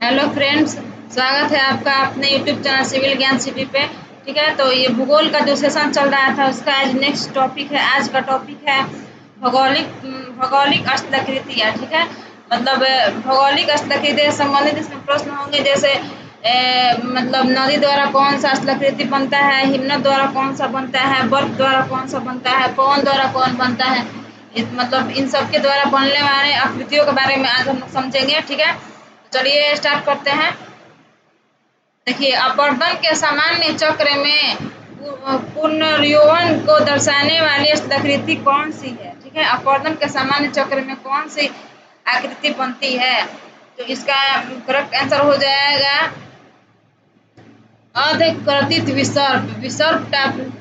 Hello friends, स्वागत है आपका अपने यूट्यूब चैनल सिविल ज्ञान सिटी पे। ठीक है, तो ये भूगोल का जो सेशन चल रहा था उसका आज नेक्स्ट टॉपिक है। आज का टॉपिक है भौगोलिक भौगोलिक स्थलाकृतियाँ। ठीक है, मतलब भौगोलिक स्थलाकृति से संबंधित इसमें प्रश्न होंगे, जैसे मतलब नदी द्वारा कौन सा स्थलाकृति बनता है, हिमनद द्वारा कौन सा बनता है, बर्फ द्वारा कौन सा बनता है, पवन द्वारा कौन बनता है। मतलब इन सब के द्वारा बनने वाले आकृतियों के बारे में आज हम लोग समझेंगे। ठीक है, चलिए स्टार्ट करते हैं। देखिए, अपवर्तन के सामान्य चक्र में पुनर्यौवन को दर्शाने वाली स्थलाकृति कौन सी है। ठीक है, अपवर्तन के सामान्य चक्र में कौन सी आकृति बनती है, तो इसका करेक्ट आंसर हो जाएगा अधिकृत विसर्प। विसर्प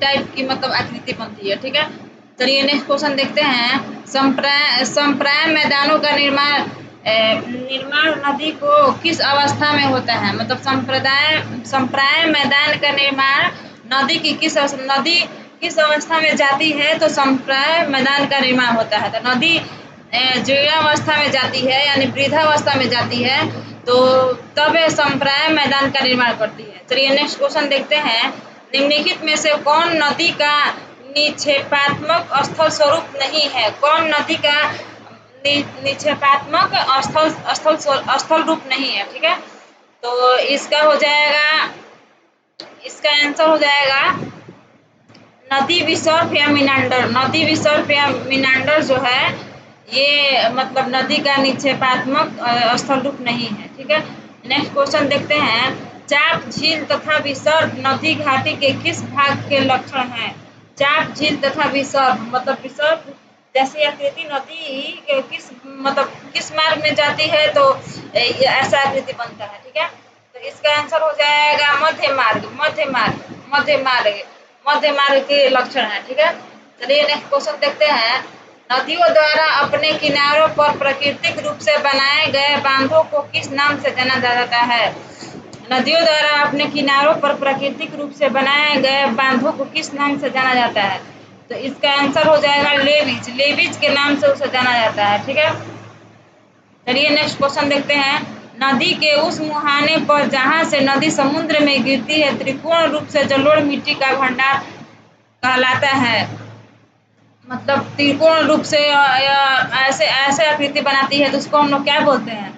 टाइप की मतलब आकृति बनती है। ठीक है, चलिए नेक्स्ट क्वेश्चन देखते हैं। संप्राय मैदानों का निर्माण नदी को किस अवस्था में होता है। मतलब संप्राय मैदान का निर्माण नदी किस अवस्था में जाती है, तो संप्राय मैदान का निर्माण होता है। तो नदी जीर्णावस्था में जाती है यानी वृद्धावस्था में जाती है, तो तब संप्राय मैदान का निर्माण करती है। चलिए नेक्स्ट क्वेश्चन देखते हैं। निम्नलिखित में से कौन नदी का निक्षेपात्मक स्थल स्वरूप नहीं है। कौन नदी का निक्षेपात्मक स्थल रूप नहीं है। ठीक है, तो इसका आंसर हो जाएगा नदी विसर्प या मीनांडर। नदी विसर्प या मीनांडर जो है ये मतलब नदी का निक्षेपात्मक स्थल रूप नहीं है। ठीक है, नेक्स्ट क्वेश्चन देखते हैं। चाप झील तथा विसर्प नदी घाटी के किस भाग के लक्षण हैं। चाप झील तथा विसर्प मतलब विसर्प जैसी आकृति नदी के किस मार्ग में जाती है, तो ऐसा आकृति बनता है। ठीक है, तो इसका आंसर हो जाएगा मध्य मार्ग के लक्षण है। ठीक है, चलिए नेक्स्ट क्वेश्चन देखते हैं। नदियों द्वारा अपने किनारों पर प्राकृतिक रूप से बनाए गए बांधों को किस नाम से जाना जाता है। नदियों द्वारा अपने किनारों पर प्राकृतिक रूप से बनाए गए बांधों को किस नाम से जाना जाता है, तो इसका आंसर हो जाएगा लेविज के नाम से उसे जाना जाता है। ठीक है, चलिए नेक्स्ट क्वेश्चन देखते हैं। नदी के उस मुहाने पर जहां से नदी समुद्र में गिरती है त्रिकोण रूप से जलोढ़ मिट्टी का भंडार कहलाता है। मतलब त्रिकोण रूप से ऐसे आकृति बनाती है तो उसको हम लोग क्या बोलते हैं,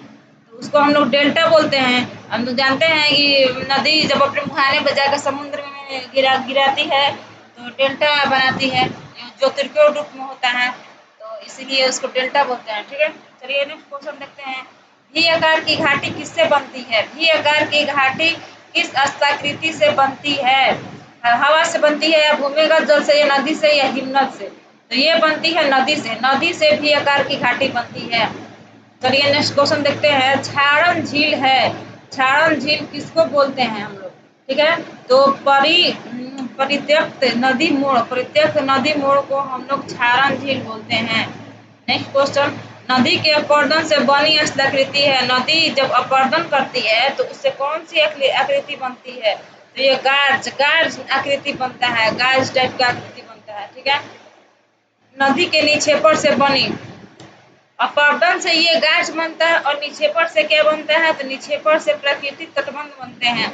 तो उसको हम लोग डेल्टा बोलते हैं। हम लोग जानते हैं कि नदी जब अपने मुहाने पर जाकर समुद्र में गिराती है तो डेल्टा बनाती है, जो त्रिकोण रूप में होता है, तो इसीलिए उसको डेल्टा बोलते हैं। ठीक है, चलिए नेक्स्ट क्वेश्चन देखते हैं। भी आकार की घाटी किससे बनती है। भी आकार की घाटी किस स्थलाकृति से बनती है। हवा से बनती है या भूमिगत जल से या नदी से या हिमनद से, तो ये बनती है नदी से भी आकार की घाटी बनती है। चलिए नेक्स्ट क्वेश्चन देखते हैं। क्षारण झील है, क्षारण झील किसको बोलते हैं हम लोग। ठीक है, तो परित्यक्त नदी मोड़ को हम लोग क्षारण झील बोलते हैं। Next question. नदी के अपवर्तन से बनी स्थलाकृति है। नदी जब अपवर्तन करती है तो उससे कौन सी आकृति बनती है, तो ये गार्ज आकृति बनता है, गार्ज टाइप का आकृति बनता है। ठीक है, नदी के निक्षेपण से बनी अपवर्तन से ये गार्ज बनता है और निक्षेपण से क्या बनता है, तो निक्षेपण से प्राकृतिक तटबंध बनते हैं।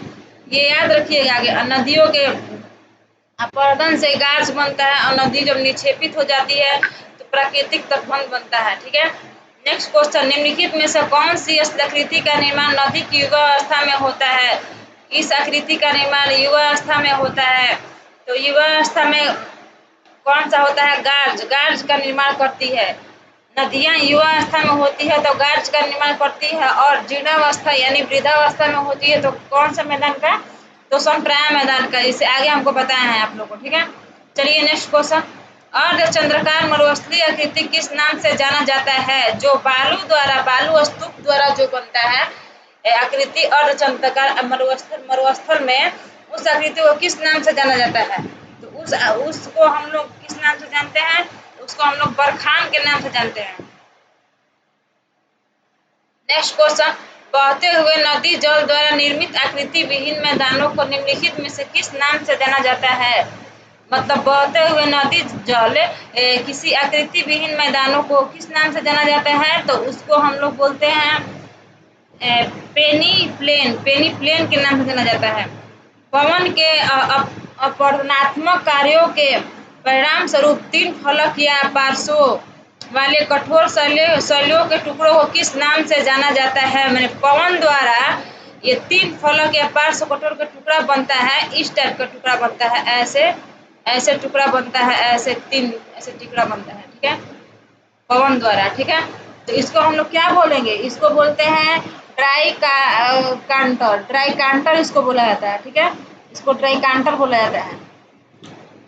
ये याद रखिएगा आगे। नदियों के अपवर्तन से गार्ज बनता है और नदी जब निक्षेपित हो जाती है तो प्राकृतिक तटबंध बनता है। ठीक है, नेक्स्ट क्वेश्चन। निम्नलिखित में से कौन सी स्थलाकृति का निर्माण नदी की युगावस्था में होता है। इस आकृति का निर्माण युगावस्था में होता है, तो युगावस्था में कौन सा होता है, गार्ज का निर्माण करती है। नदियां युवावस्था में होती है तो गार्ज का निर्माण करती है, और जीर्णावस्था यानी वृद्धावस्था में होती है तो कौन सा मैदान का, तो संप्राय मैदान का। इसे आगे हमको बताया है आप लोगों को। ठीक है, चलिए नेक्स्ट क्वेश्चन। अर्धचंद्राकार मरुस्थलीय आकृति किस नाम से जाना जाता है। जो बालू स्तूप द्वारा जो बनता है आकृति अर्धचंद्राकार मरुस्थल में, उस आकृति को किस नाम से जाना जाता है, तो उसको हम लोग किस नाम से जानते हैं, उसको हम लोग बरखान के नाम से जानते हैं। Next question. बहते हुए नदी जल द्वारा निर्मित आकृति विहीन मैदानों को निम्नलिखित में से किस नाम से जाना जाता है। मतलब बहते हुए नदी जल किसी आकृति विहीन मैदानों को किस नाम से जाना जाता है, तो उसको हम लोग बोलते हैं पेनी प्लेन के नाम से जाना जाता है। पवन के अपवर्तनात्मक कार्यों के परिणाम स्वरूप 3 फलक या पार्श्वों वाले कठोर शैलों के टुकड़ों को किस नाम से जाना जाता है? मैंने पवन द्वारा ये 3 फलक या पार्श्व कठोर का टुकड़ा बनता है, इस टाइप का टुकड़ा बनता है, ऐसे टुकड़ा बनता है, ऐसे टुकड़ा बनता है, ठीक है, पवन द्वारा, ठीक है। तो इसको हम लोग क्या बोलेंगे? इसको बोलते हैं ड्राई कांटर इसको बोला जाता है, ठीक है, इसको ड्राई कांटर बोला जाता है।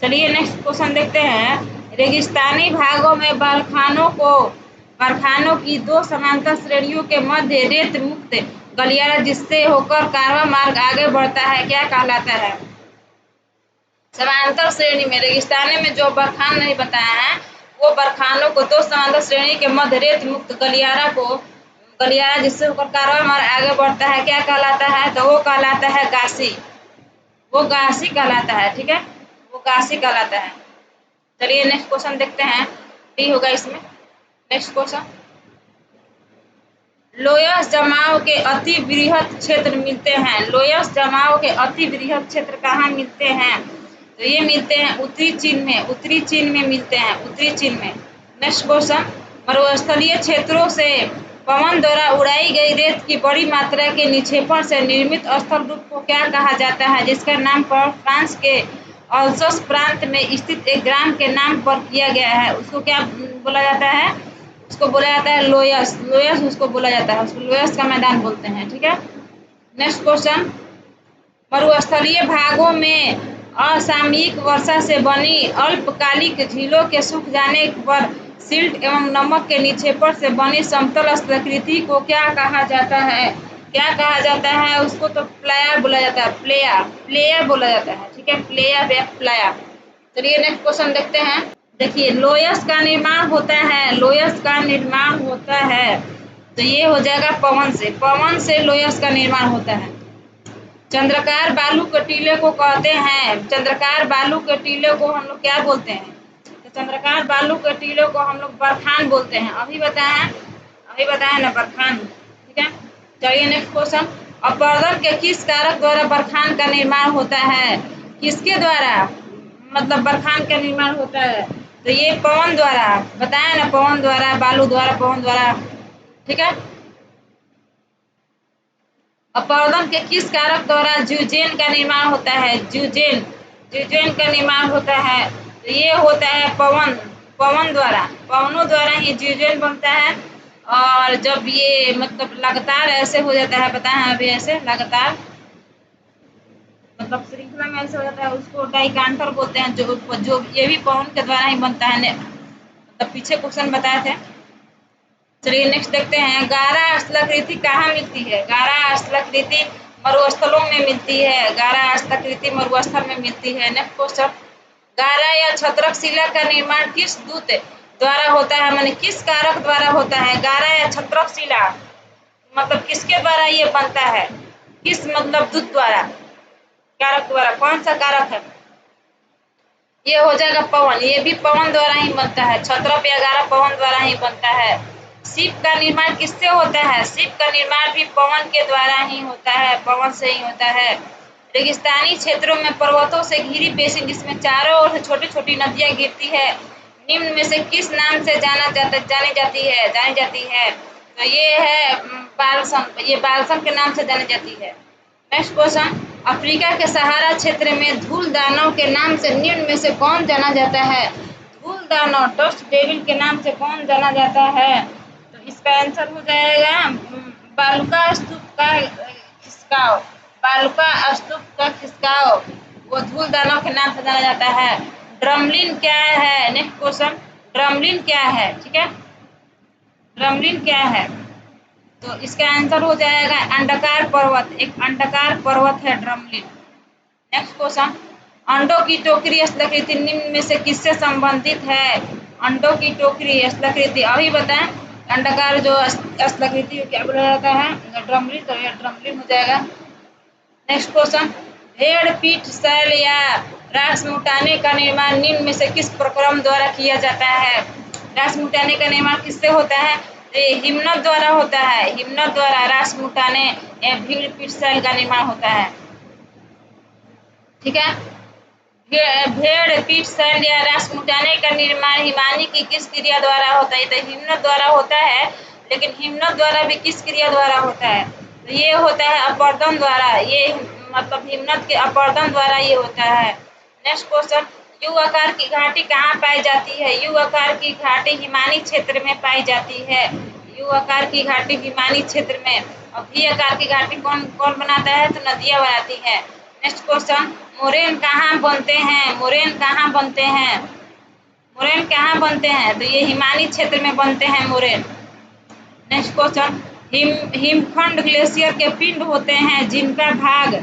चलिए नेक्स्ट क्वेश्चन देखते हैं। रेगिस्तानी भागों में बरखानों की 2 समांतर श्रेणियों के मध्य रेत मुक्त गलियारा जिससे होकर कारवां मार्ग आगे बढ़ता है क्या कहलाता है? समांतर श्रेणी में रेगिस्तानी में जो बरखान नहीं बताया है वो बरखानों को 2 समांतर श्रेणी के मध्य रेत मुक्त गलियारा जिससे होकर कारवां मार्ग आगे बढ़ता है क्या कहलाता है? तो वो कहलाता है गासी, वो गासी कहलाता है, ठीक है, वो गासी कहलाता है। चलिए नेक्स्ट क्वेश्चन देखते हैं, डी होगा इसमें। नेक्स्ट क्वेश्चन, लोयस जमाव के अति वृहत क्षेत्र मिलते हैं। लोयस जमाव के अति वृहत क्षेत्र कहाँ मिलते हैं? तो ये मिलते हैं उत्तरी चीन में मिलते हैं, उत्तरी चीन में। नेक्स्ट क्वेश्चन, मरुस्थलीय क्षेत्रों से पवन द्वारा उड़ाई गई रेत की बड़ी मात्रा के निक्षेपण से निर्मित स्थल रूप को क्या कहा जाता है जिसका नाम फ्रांस के अल्सस प्रांत में स्थित एक ग्राम के नाम पर किया गया है? उसको क्या बोला जाता है? उसको बोला जाता है लोयस उसको बोला जाता है, उसको लोयस का मैदान बोलते हैं, ठीक है। नेक्स्ट क्वेश्चन, मरुस्थलीय भागों में असामयिक वर्षा से बनी अल्पकालिक झीलों के सूख जाने पर सिल्ट एवं नमक के निक्षेपण से बनी समतल स्थलाकृति को क्या कहा जाता है? क्या कहा जाता है? उसको तो प्लाया बोला जाता है, प्लेया बोला जाता है, ठीक है, प्लेया या प्लाया। चलिए नेक्स्ट क्वेश्चन देखते हैं। देखिए लोयस का निर्माण होता है तो ये हो जाएगा पवन से लोयस का निर्माण होता है। चंद्राकार बालू के टीले को कहते हैं, चंद्राकार बालू के टीले को हम लोग क्या बोलते हैं? तो चंद्राकार बालू के टीले को हम लोग बरखान बोलते हैं। अभी बताया ना बरखान, ठीक है। चलिए नेक्स्ट क्वेश्चन, अपवर्तन के किस कारक द्वारा बरखान का निर्माण होता है? किसके द्वारा मतलब बरखान का निर्माण होता है? तो ये पवन द्वारा, बताया ना, पवन द्वारा, बालू द्वारा, पवन द्वारा, ठीक है। अपवर्तन के किस कारक द्वारा ज्यूजेन का निर्माण होता है? ज्यूजेन का निर्माण होता है तो ये होता है पवनों द्वारा ही ज्यूजेन बनता है। और जब ये मतलब लगातार ऐसे हो जाता है, बताया अभी, ऐसे लगातार मतलब श्रृंखला में ऐसे हो जाता है, उसको डाइकांटर बोलते हैं, जो ये भी पवन के द्वारा ही बनता है, मतलब पीछे क्वेश्चन बताए थे। चलिए नेक्स्ट देखते हैं, गारा स्थलाकृति कहाँ मिलती है? गारा स्थलाकृति मरुस्थलों में मिलती है, गारा स्थलाकृति मरुस्थल में मिलती है। नेक्स्ट क्वेश्चन, गारा या छत्रक शिला का निर्माण किस दूत द्वारा होता है? माने किस कारक द्वारा होता है? गारा या छत्रक शिला मतलब किसके द्वारा ये बनता है? किस मतलब दूत द्वारा, कारक द्वारा, कौन सा कारक है? ये हो जाएगा पवन, ये भी पवन द्वारा ही बनता है, छत्रक या गारा पवन द्वारा ही बनता है। शिप का निर्माण किससे होता है? शिप का निर्माण भी पवन के द्वारा ही होता है, पवन से ही होता है। रेगिस्तानी क्षेत्रों में पर्वतों से घिरी बेसिन जिसमें चारों ओर से छोटी छोटी नदियां गिरती है, निम्न में से किस नाम से जानी जाती है? तो ये है बाल्सन के नाम से जानी जाती है। नेक्स्ट क्वेश्चन, अफ्रीका के सहारा क्षेत्र में धूल दानव के नाम से निम्न में से कौन जाना जाता है? धूल दानव, डस्ट डेविल के नाम से कौन जाना जाता है? तो इसका आंसर हो जाएगा बालुका स्तूप का खिसकाव, वो धूल दानव के नाम से जाना जाता है। ड्रमलिन क्या है? नेक्स्ट क्वेश्चन, ड्रमलिन क्या है? ठीक है, ड्रमलिन क्या है? तो इसका आंसर हो जाएगा अंडाकार पर्वत, एक अंडाकार पर्वत है ड्रमलिन। नेक्स्ट क्वेश्चन, अंडों की टोकरी स्थलाकृति निम्न में से किससे संबंधित है? अंडों की टोकरी स्थलाकृति अभी बताएं, अंडाकार जो स्थलाकृति क्या बोला जाता है? ड्रमलिन, तो यह ड्रमलिन हो जाएगा। नेक्स्ट क्वेश्चन, भेड़ पीठ शैल या रासमुटाने का निर्माण निम्न में से किस प्रक्रम द्वारा किया जाता है? रासमुटाने का निर्माण किससे होता है? तो ये हिमनद द्वारा होता है। हिमनद द्वारा रासमुटाने या भीड़ पीठ शैल का निर्माण होता है। ठीक है, भेड़ पीठ शैल या रासमुटाने का निर्माण हिमानी की किस क्रिया द्वारा होता है? तो हिमनद द्वारा होता है, लेकिन हिमनद द्वारा भी किस क्रिया द्वारा होता है? तो ये होता है अपर्दन द्वारा। ये मतलब हिमनद के अपर्दन द्वारा ये होता है। नेक्स्ट क्वेश्चन, यू आकार की घाटी कहाँ पाई जाती है? यू आकार की घाटी हिमानी क्षेत्र में पाई जाती है। यू आकार की घाटी हिमानी क्षेत्र में। और वी आकार की घाटी कौन कौन बनाता है? तो नदियाँ बनाती है। नेक्स्ट क्वेश्चन, मोरेन कहाँ बनते हैं? मोरेन कहाँ बनते हैं? मोरेन कहाँ बनते हैं? तो ये हिमानी क्षेत्र में बनते हैं मोरेन। नेक्स्ट क्वेश्चन, हिमखंड ग्लेशियर के पिंड होते हैं जिनका भाग,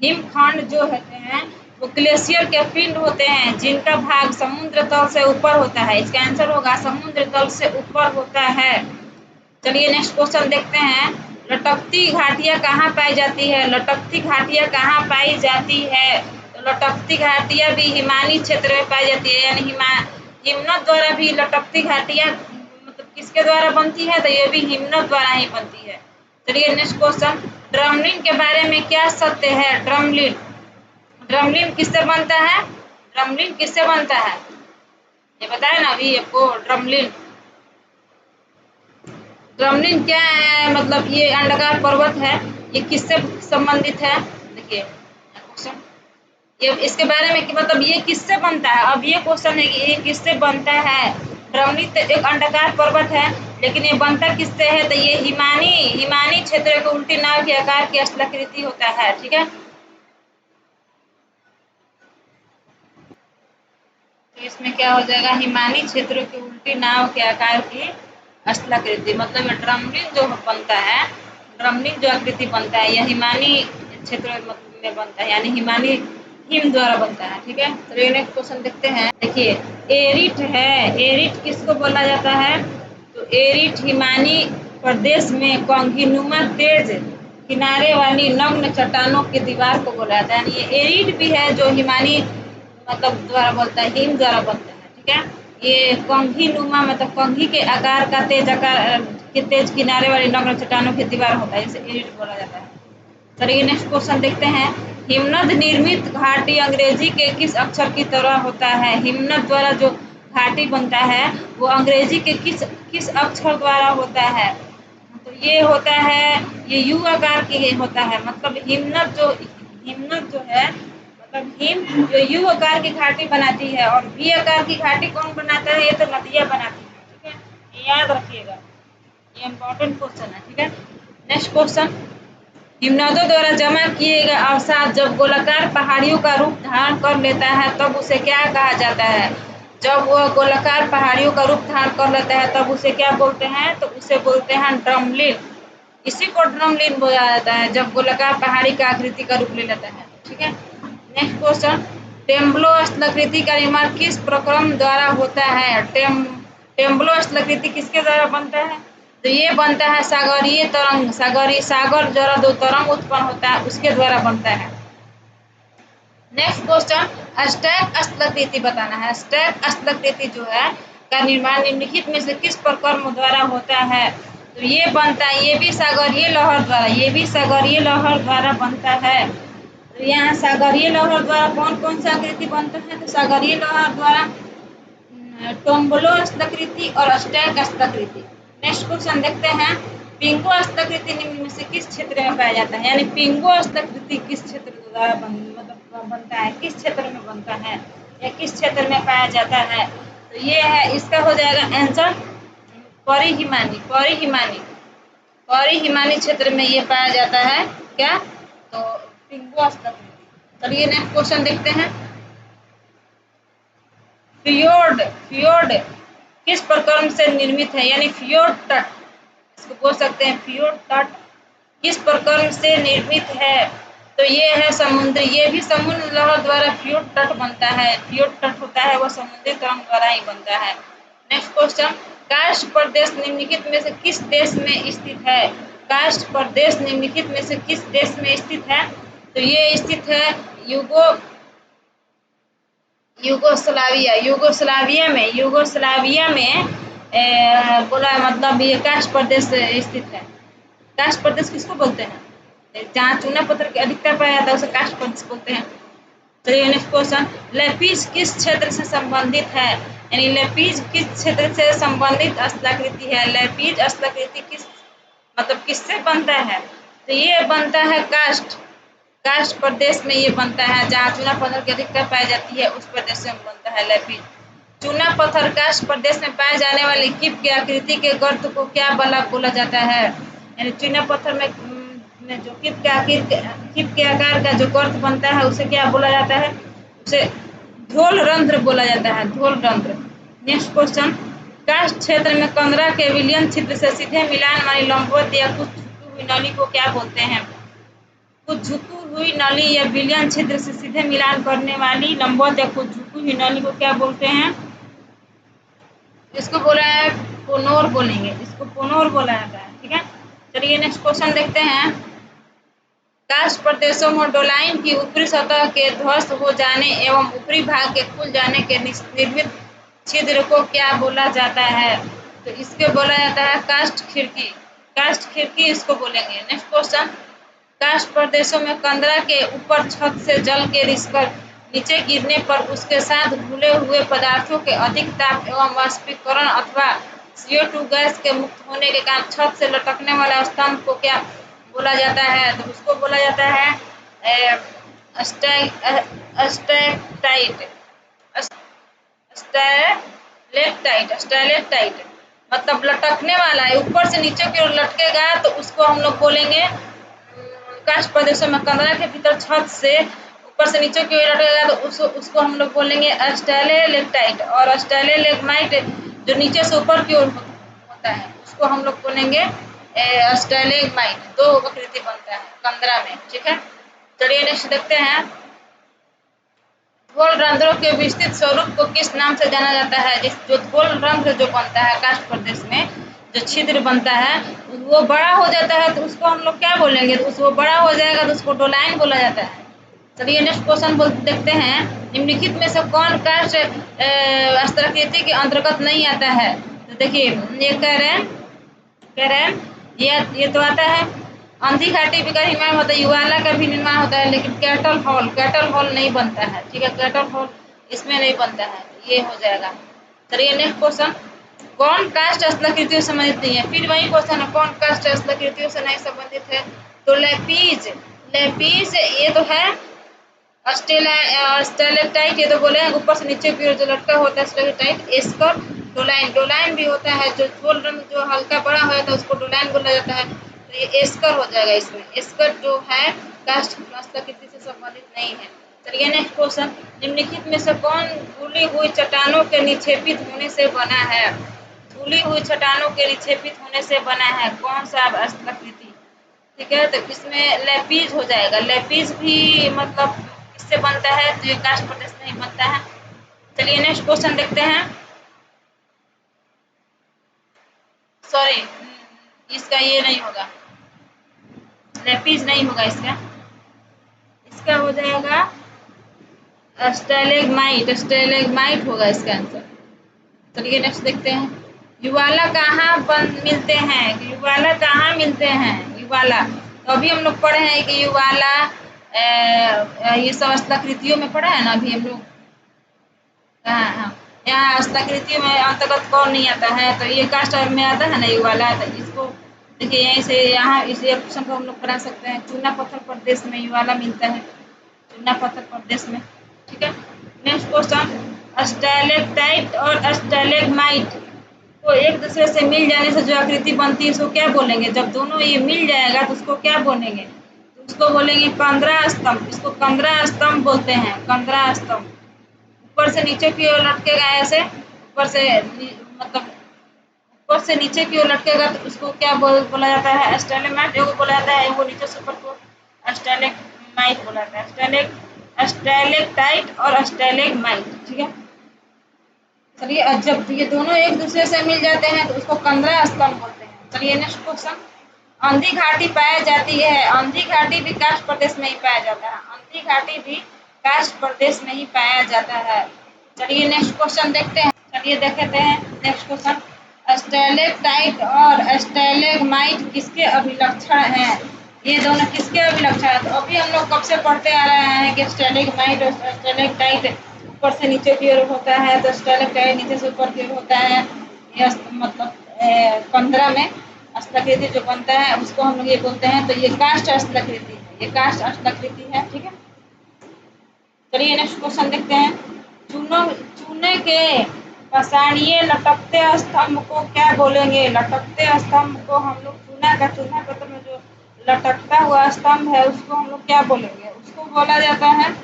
हिमखंड जो होते हैं वो ग्लेशियर के पिंड होते हैं जिनका भाग समुद्र तल से ऊपर होता है। इसका आंसर होगा समुद्र तल से ऊपर होता है। चलिए नेक्स्ट क्वेश्चन देखते हैं, लटकती घाटियाँ कहाँ पाई जाती है? लटकती घाटियाँ कहाँ पाई जाती है? तो लटकती घाटियाँ भी हिमानी क्षेत्र में पाई जाती है, यानी हिमनद द्वारा भी लटकती घाटियाँ मतलब किसके द्वारा बनती है? तो ये भी हिमनद द्वारा ही बनती है। चलिए नेक्स्ट क्वेश्चन, ड्रमलिन के बारे में क्या सत्य है? ड्रमलिन, ड्रमलिन किससे बनता है? ड्रमलिन किससे बनता है? ये बताया ना अभी आपको। ड्रमलिन, ड्रमलिन क्या है? मतलब ये अंडकार पर्वत है। ये किससे संबंधित है? देखिए क्वेश्चन, ये इसके बारे में कि मतलब ये किससे बनता है। अब ये क्वेश्चन है कि ये किससे बनता है। ड्रमलिन तो एक अंडकार पर्वत है, लेकिन ये बनता किससे है? तो ये हिमानी क्षेत्र के उल्टी नाव के आकार की स्थलाकृति होता है। ठीक है, तो इसमें क्या हो जाएगा? हिमानी क्षेत्र के उल्टी नाव के आकार की स्थलाकृति। मतलब ड्रमलिन जो बनता है, ड्रमलिन जो आकृति बनता है, यह हिमानी क्षेत्र में बनता है, यानी हिमानी हिम द्वारा बनता है। ठीक है, तो नेक्स्ट क्वेश्चन देखते हैं। देखिए एरिट है, एरिट किसको बोला जाता है? तो एरिट हिमानी प्रदेश में कंघीनुमा तेज किनारे वाली नग्न चट्टानों की दीवार को बोला जाता है। यानी ये एरिट भी है जो हिमानी मतलब द्वारा बनता है, हिम द्वारा बनता है। ठीक है, ये कंघी नुमा मतलब कंघी के आकार का तेज आकार के तेज किनारे वाली नग्न चट्टानों की दीवार होता है, इसे एरिट बोला जाता है। चलिए नेक्स्ट क्वेश्चन देखते हैं, हिमनद निर्मित घाटी अंग्रेजी के किस अक्षर की तरह होता है? हिमनद द्वारा जो घाटी बनता है वो अंग्रेजी के किस किस अक्षर द्वारा होता है? तो ये होता है, ये यू आकार के होता है। मतलब हिमनद जो है मतलब हिम जो यू आकार की घाटी बनाती है, और वी आकार की घाटी कौन बनाता है? ये तो नदियाँ बनाती है। ठीक है, ये याद रखिएगा, ये इम्पोर्टेंट क्वेश्चन है। ठीक है, नेक्स्ट क्वेश्चन, हिमनदों द्वारा जमा किए गए अवसाद जब गोलाकार पहाड़ियों का रूप धारण कर लेता है तब उसे क्या कहा जाता है? जब वह गोलाकार पहाड़ियों का रूप धारण कर लेता है तब उसे क्या बोलते हैं? तो उसे बोलते हैं ड्रमलिन। इसी को ड्रमलिन बोला जाता है जब गोलाकार पहाड़ी का आकृति का रूप ले लेता है। ठीक है, नेक्स्ट क्वेश्चन, टेम्ब्लो स्थलाकृति का निर्माण किस प्रक्रम द्वारा होता है? टेम्ब्लो स्थलाकृति किसके द्वारा बनता है? तो ये बनता है सागरीय तरंग, सागर द्वारा जो तरंग उत्पन्न होता है उसके द्वारा बनता है। नेक्स्ट क्वेश्चन, स्टैक स्थलाकृति बताना है। स्टैक स्थलाकृति जो है का निर्माण निम्नलिखित में से किस प्रक्रम द्वारा होता है? तो ये बनता है, ये भी सागरीय लहर द्वारा, ये भी सागरीय लहर द्वारा बनता है। तो यहाँ सागरीय लहर द्वारा कौन कौन सा आकृति बनता है? तो सागरीय लहर द्वारा टोम्बोलो स्थलाकृति और स्टैक स्थलाकृति। नेक्स्ट क्वेश्चन देखते हैं, पिंगो स्थलाकृति निम्न में से किस क्षेत्र में पाया जाता है? यानी पिंगो स्थलाकृति किस क्षेत्र द्वारा बनता है, किस क्षेत्र में बनता है या किस क्षेत्र में पाया जाता है? तो ये है, इसका हो जाएगा आंसर परिहिमानी। परिहिमानी क्षेत्र में ये पाया जाता है। क्या? तो पिंगो स्थलाकृति। चलिए नेक्स्ट क्वेश्चन देखते हैं, फियोर्ड किस प्रक्रम से निर्मित है? यानी फियोर्ड तट, इसको बोल सकते हैं फियोर्ड तट किस प्रक्रम से निर्मित है? तो ये है समुद्र, ये भी समुद्र लहर द्वारा फियोर्ड तट बनता है। फियोर्ड तट होता है वो समुद्री तरंग द्वारा ही बनता है। नेक्स्ट क्वेश्चन, कास्ट प्रदेश निम्नलिखित में से किस देश में स्थित है? कास्ट प्रदेश निम्नलिखित में से किस देश में स्थित है? तो ये स्थित है यूगोस्लाविया में बोला मतलब ये कास्ट प्रदेश स्थित है। कास्ट प्रदेश किसको बोलते हैं? जहाँ चूना पत्थर की अधिकता पाया जाता है उसे कास्ट प्रदेश बोलते हैं। चलिए नेक्स्ट क्वेश्चन, लेपिज किस क्षेत्र से संबंधित है? यानी लेपिज किस क्षेत्र से संबंधित स्थलाकृति है? लेपिज स्थलाकृति किस मतलब किससे बनता है? तो ये बनता है कास्ट प्रदेश में ये बनता है, जहाँ चूना पत्थर की अधिकता पाई जाती है उस प्रदेश में बनता है लेपिज। चूना पत्थर कास्ट प्रदेश में पाए जाने वाले कीप की आकृति के गर्त को क्या बोला जाता है? यानी चूना पत्थर में जो कीप के आकार का जो गर्त बनता है उसे क्या बोला जाता है? उसे धोल रंध्र बोला जाता है, धोल रंध्र। नेक्स्ट क्वेश्चन, कास्ट क्षेत्र में कंदरा के विलयन छिद्र से सीधे मिलान वाली लंबवत या कुछ झुकी हुई नली को क्या बोलते हैं? कुछ झुकी हुई नली या विलयन छिद्र से सीधे मिलान करने वाली लंबवत या कुछ झुकी हुई नली को क्या बोलते हैं? इसको बोला है पोनोर बोलेंगे, इसको पोनोर बोला जाता है। ठीक है, चलिए नेक्स्ट क्वेश्चन देखते हैं। कास्ट प्रदेशों में डोलाइन की ऊपरी सतह के ध्वस्त हो जाने एवं ऊपरी भाग के खुल जाने के निर्मित छिद्र को क्या बोला जाता है? तो इसके बोला जाता है कास्ट खिड़की, कास्ट खिड़की इसको बोलेंगे। नेक्स्ट क्वेश्चन, कास्ट प्रदेशों में कंदरा के ऊपर छत से जल के रिसकर नीचे गिरने पर उसके साथ घुले हुए पदार्थों के अधिक ताप एवं वाष्पीकरण अथवा CO2 गैस के मुक्त होने के कारण छत से लटकने वाला स्तंभ को क्या बोला जाता है? तो उसको बोला जाता है स्टैलेक्टाइट, स्टैलेक्टाइट मतलब लटकने वाला है, ऊपर से नीचे की ओर लटकेगा तो उसको हम लोग बोलेंगे कास्ट प्रदेशों में कंदरा के भीतर छत से ऊपर से नीचे की ओर लटकेगा तो उसको हम लोग बोलेंगे स्टैलेक्टाइट। और स्टैलेग्माइट जो नीचे से ऊपर की ओर होता है उसको हम लोग बोलेंगे स्टैलेग्माइट। दो आकृति बनता है कंदरा में। ठीक है, चलिए नेक्स्ट देखते हैं। धोल रंध्रों के विस्तृत स्वरूप को किस नाम से जाना जाता है? जो धोल रंध्र जो बनता है कास्ट प्रदेश में, जो छिद्र बनता है वो बड़ा हो जाता है तो उसको हम लोग क्या बोलेंगे? तो उसको बड़ा हो जाएगा तो उसको डोलाइन बोला जाता है। चलिए नेक्स्ट क्वेश्चन देखते हैं। निम्नलिखित में से कौन कास्ट स्थलाकृति के अंतर्गत नहीं आता है? तो देखिए ये कह रहे हैं ये तो आता है आंधी घाटी भी का निर्माण होता है, युवाला का भी निर्माण होता है, लेकिन कैटल हॉल नहीं बनता है। ठीक है, कैटल हॉल इसमें नहीं बनता है, ये हो जाएगा। चलिए नेक्स्ट क्वेश्चन, कौन कास्ट स्थलाकृतियों से संबंधित नहीं है? फिर वही क्वेश्चन है, कौन कास्ट स्थलाकृतियों से नहीं संबंधित है? तो लेपिज ये तो है स्टेलेक्टाइट, ये तो बोले हैं ऊपर से नीचे की ओर जो लटका होता है स्टेलेक्टाइट। एस्कर डोलाइन भी होता है, जो थोल रंग जो हल्का बड़ा हो जाता है उसको डोलाइन बोला जाता है। तो ये एस्कर हो जाएगा इसमें। एस्कर जो है कास्ट स्थलाकृति से संबंधित नहीं है। चलिए नेक्स्ट क्वेश्चन, निम्नलिखित में से कौन धुली हुई चट्टानों के निक्षेपित होने से बना है? धुली हुई चट्टानों के निक्षेपित होने से बना है कौन सा स्थलाकृति? ठीक है, तो इसमें लेपिज हो जाएगा। लेपिज भी मतलब इससे बनता है तो ये कास्ट प्रदेश नहीं बनता है। चलिए नेक्स्ट क्वेश्चन देखते हैं। सॉरी, इसका ये नहीं होगा, लेपिज नहीं होगा इसका हो जाएगा स्टेलेग्माइट होगा इसका आंसर। चलिए नेक्स्ट देखते हैं। युवाला कहाँ मिलते हैं? युवाला कहाँ मिलते हैं? युवाला तो अभी हम लोग पढ़े हैं कि युवाला ये सब स्थलाकृतियों में पढ़ा है ना अभी हम लोग। हाँ, यहाँ स्थलाकृतियों में अंतर्गत कौन नहीं आता है? तो ये कास्ट में आता है ना युवाला। तो इसको देखिए यहीं से यहाँ इस क्वेश्चन को हम लोग करा सकते हैं। चूना पत्थर प्रदेश में युवाला मिलता है, चूना पत्थर प्रदेश में। ठीक है, नेक्स्ट क्वेश्चन, स्टैलेक्टाइट और स्टैलेग्माइट को एक दूसरे से मिल जाने से जो आकृति बनती है उसको क्या बोलेंगे? जब दोनों ये मिल जाएगा तो उसको क्या बोलेंगे? तो उसको बोलेंगे कंदरा स्तंभ। इसको कंदरा स्तंभ बोलते हैं, कंदरा स्तंभ। ऊपर से नीचे की ओर लटकेगा ऐसे, ऊपर से मतलब ऊपर से नीचे की ओर लटकेगा तो उसको क्या बोला जाता है? स्टैलेग्माइट एगो बोला जाता है, एगो नीचे से ऊपर को स्टैलेग्माइट बोला जाता है। स्टैलेक्टाइट और स्टैलेग्माइट। ठीक है, चलिए जब ये दोनों एक दूसरे से मिल जाते हैं तो उसको कंदरा स्तंभ बोलते हैं। चलिए नेक्स्ट क्वेश्चन, आंधी घाटी पाई जाती है। आंधी घाटी भी कास्ट प्रदेश में ही पाया जाता है। आंधी घाटी भी कास्ट प्रदेश में ही पाया जाता है। चलिए नेक्स्ट क्वेश्चन देखते हैं। चलिए देखते हैं नेक्स्ट क्वेश्चन, स्टैलेक्टाइट और स्टैलेग्माइट किसके अभिलक्षण हैं? ये दोनों किसके अभिलक्षण हैं? तो अभी हम लोग कब से पढ़ते आ रहे हैं कि स्टैलेग्माइट और स्टैलेक्टाइट ऊपर से नीचे की ओर होता है, तो स्टैलेक्टाइट नीचे से ऊपर की ओर होता है। ये मतलब 15 में स्थलाकृति जो बनता है उसको हम लोग ये बोलते हैं। तो ये कास्ट स्थलाकृति है, ये कास्ट स्थलाकृति है। ठीक है, चलिए नेक्स्ट क्वेश्चन देखते हैं। चूने के पसाणीय लटकते स्तंभ को क्या बोलेंगे? लटकते स्तंभ को हम लोग चूना पत्थर में जो लटकता हुआ स्तंभ है उसको हम लोग क्या बोलेंगे? उसको बोला जाता है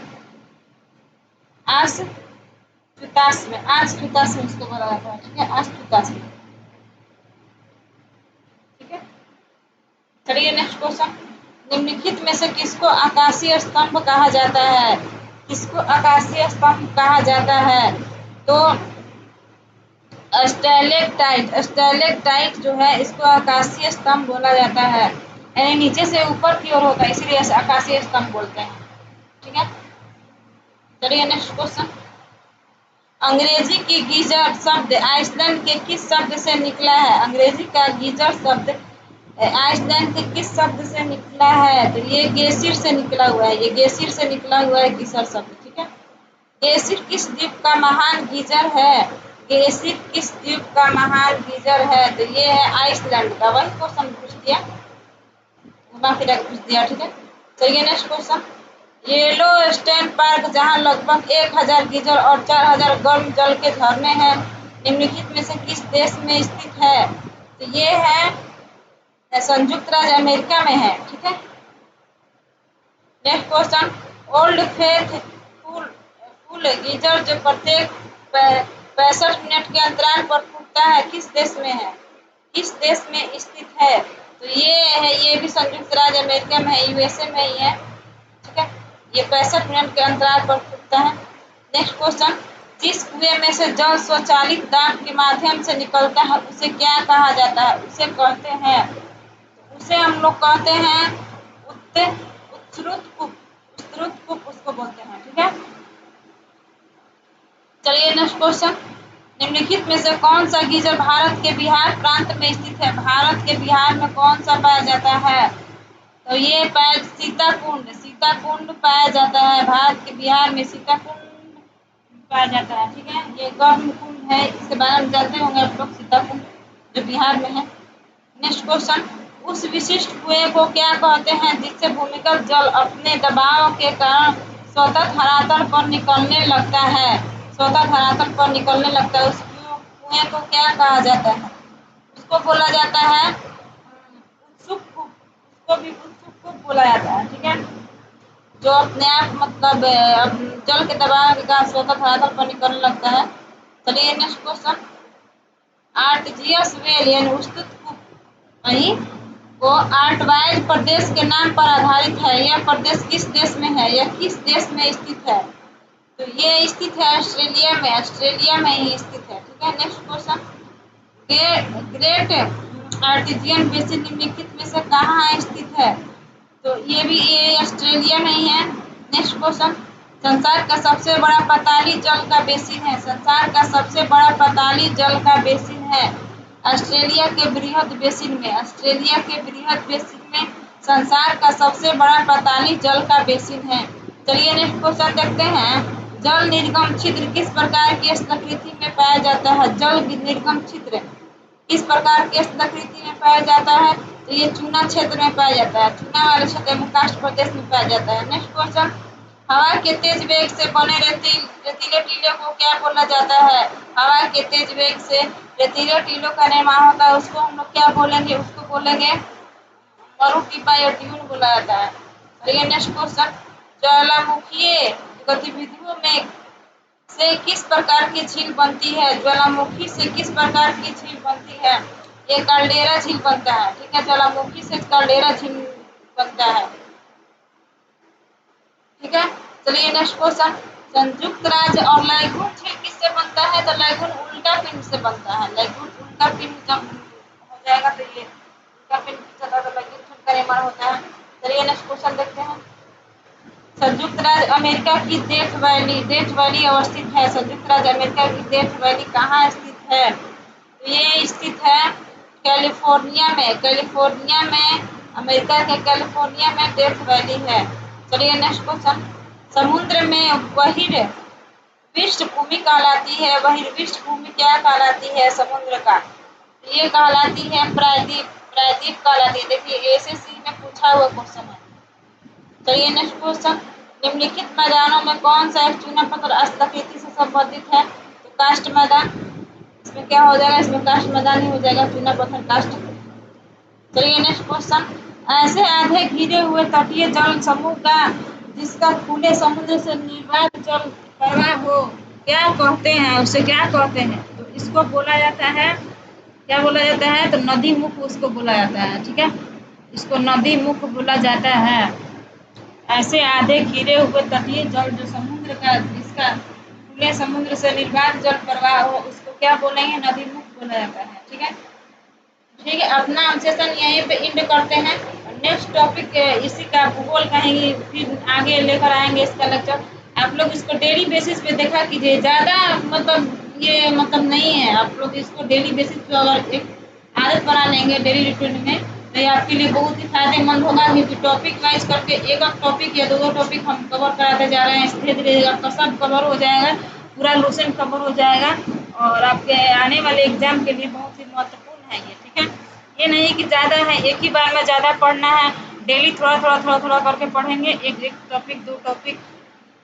आश्चुताश्म उसको बोला जाता है। ठीक है, आश्चुताश्म। ठीक है, चलिए नेक्स्ट क्वेश्चन। निम्नलिखित में से किसको आकाशीय स्तंभ कहा जाता है? किसको आकाशीय स्तंभ कहा जाता है? तो स्टैलेक्टाइट जो है इसको आकाशीय स्तंभ बोला जाता है, यानी नीचे से ऊपर की ओर होता है, इसीलिए आकाशीय स्तंभ बोलते हैं। ठीक है, चलिए नेक्स्ट क्वेश्चन। अंग्रेजी की गीजर शब्द आइसलैंड के किस शब्द से निकला है? अंग्रेजी का गीजर शब्द आइसलैंड के किस शब्द से निकला है? तो ये गेसिर से निकला हुआ है, ये गेसिर से निकला हुआ है गीजर शब्द। ठीक है, गेसिर किस द्वीप का महान गीजर है? गेसिर किस द्वीप का महान गीजर है? तो ये है आइसलैंड का। वही क्वेश्चन पूछ दिया, घुमा फिरा पूछ दिया। ठीक है, चलिए next question. Yellow stand park जहां लगभग 1000 गीजर और 4000 गर्म जल के झरने हैं, निम्नलिखित में से किस देश में स्थित है? तो ये है संयुक्त राज्य अमेरिका में है। ठीक है, next question. Old faith full geyser जो प्रत्येक 65 मिनट के अंतराल पर फूटता है किस देश में है? किस देश में स्थित है? तो ये है, ये भी संयुक्त राज्य अमेरिका में है, यूएसए में ही है। ठीक है, ये 65 मिनट के अंतराल पर फूटता है। Next question. जिस कुएं में से जल स्वचालित दाब के माध्यम से निकलता है उसे क्या कहा जाता है? उसे कहते हैं, उसे हम लोग कहते हैं उत्सुत कूप उसको बोलते हैं। ठीक है, चलिए नेक्स्ट क्वेश्चन। निम्नलिखित में से कौन सा गीजर भारत के बिहार प्रांत में स्थित है? भारत के बिहार में कौन सा पाया जाता है? तो ये सीताकुंड पाया जाता है। भारत के बिहार में सीताकुंड पाया जाता है। ठीक है, ये गर्म कुंड है, इसके बारे में जानते होंगे आप लोग, सीताकुंड जो बिहार में है। Next question. उस विशिष्ट कुएं को क्या कहते हैं जिससे भूमिगत जल अपने दबाव के कारण स्वतः धरातल पर निकलने लगता है? स्वतः धरातल पर निकलने लगता है, उस कुएं को क्या कहा जाता है? उसको बोला जाता है उत्सुक कूप, उसको भी उत्सुक कूप बोला जाता है। ठीक है, जो अपने आप मतलब जल के दबाव के कारण स्वतः धरातल पर निकलने लगता है। चलिए नेक्स्ट क्वेश्चन। आर्टजियस वेल यानी उस्तुत कूप वही वो आर्टवाइज प्रदेश के नाम पर आधारित है। यह प्रदेश किस देश में है? यह किस देश में स्थित है? तो ये स्थित है ऑस्ट्रेलिया में, ऑस्ट्रेलिया में ही स्थित है। ठीक है, next question. Great artesian basin निम्नलिखित में से कहाँ स्थित है? तो ये ऑस्ट्रेलिया में ही है। Next question. संसार का सबसे बड़ा पाताली जल का बेसिन है। संसार का सबसे बड़ा पाताली जल का बेसिन है ऑस्ट्रेलिया के बृहद बेसिन में। ऑस्ट्रेलिया के बृहद बेसिन में संसार का सबसे बड़ा पाताली जल का बेसिन है। चलिए नेक्स्ट क्वेश्चन देखते हैं। जल निर्गम छिद्र किस प्रकार की स्थलाकृति में पाया जाता है? जल निर्गम छिद्र किस प्रकार की स्थलाकृति में पाया जाता है? तो ये चूना क्षेत्र में पाया जाता है, चूना वाले क्षेत्र में कास्ट प्रदेश में पाया जाता है। Next question. हवा के तेज वेग से बने रेतीले टीलों को क्या बोला जाता है? हवा के तेज वेग से रेतीले टीलों का निर्माण होता है, उसको हम लोग क्या बोलेंगे? उसको बोलेंगे मरुडिब्बा या ड्यून बोला जाता है। चलिए नेक्स्ट क्वेश्चन। ज्वालामुखीय गतिविधियों में से किस प्रकार की झील बनती है? ज्वालामुखी से किस प्रकार की झील बनती है? ये कैल्डेरा झील बनता है। ठीक है, ज्वालामुखी से कैल्डेरा झील बनता है। ठीक है, चलिए नेक्स्ट क्वेश्चन। संयुक्त राज्य और लैगून झील किससे बनता है? तो लैगून उल्का पिंड से बनता है। लैगून उल्का पिंड जब हो जाएगा तो ये उल्का पिंड चला तो लैगून झील का निर्माण होता है। चलिए नेक्स्ट क्वेश्चन देखते हैं। संयुक्त राज्य अमेरिका की डेथ वैली अवस्थित है। संयुक्त राज्य अमेरिका की डेथ वैली कहाँ स्थित है? तो ये स्थित है कैलिफोर्निया में। कैलिफोर्निया में, अमेरिका के कैलिफोर्निया में डेथ वैली है। चलिए नेक्स्ट क्वेश्चन। समुद्र में पृष्ठभूमि कहलाती है। पृष्ठभूमि क्या कहलाती है समुद्र का? ये कहलाती है प्रायद्वीप। प्रायद्वीप कहलाती है। देखिए एसएससी में पूछा हुआ क्वेश्चन है। चलिए नेक्स्ट क्वेश्चन। निम्नलिखित मैदानों में कौन सा एक चुना पत्थर स्थलाकृति से संबंधित है? तो कास्ट मैदान। इसमें क्या हो जाएगा? इसमें कास्ट मैदान ही हो जाएगा, चुना पत्थर कास्ट। चलिए नेक्स्ट क्वेश्चन। ऐसे आधे घिरे हुए तटीय जल समूह का जिसका खुले समुद्र से निर्वात जल प्रवाह हो, क्या कहते हैं? उसे क्या कहते हैं? तो इसको बोला जाता है, क्या बोला जाता है? तो नदी मुख उसको बोला जाता है। ठीक है, इसको नदी मुख बोला जाता है। ऐसे आधे घिरे हुए तटीय जल जो समुद्र का, जिसका खुले समुद्र से निर्वात जल प्रवाह हो, उसको क्या बोलेंगे? नदी मुख बोला जाता है। ठीक है, ठीक है। अपना सेशन यहीं पे एंड करते हैं। नेक्स्ट टॉपिक इसी का भूगोल कहेंगे, फिर आगे लेकर आएंगे इसका लेक्चर। आप लोग इसको डेली बेसिस पे देखा कीजिए। ज़्यादा मतलब ये मतलब नहीं है, आप लोग इसको डेली बेसिस पे अगर एक आदत बना लेंगे डेली रूटीन में, तो ये आपके लिए बहुत ही फायदेमंद होगा। क्योंकि टॉपिक वाइज करके एक टॉपिक या दो टॉपिक हम कवर कराते जा रहे हैं। धीरे धीरे आपका सब कवर हो जाएगा, पूरा लेसन कवर हो जाएगा और आपके आने वाले एग्जाम के लिए बहुत ही महत्वपूर्ण है ये। ठीक है, ये नहीं कि ज़्यादा है, एक ही बार में ज़्यादा पढ़ना है। डेली थोड़ा थोड़ा थोड़ा थोड़ा करके पढ़ेंगे, एक एक टॉपिक दो टॉपिक,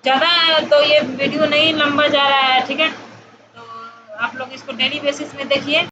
ज़्यादा तो ये वीडियो नहीं लंबा जा रहा है। ठीक है, तो आप लोग इसको डेली बेसिस में देखिए।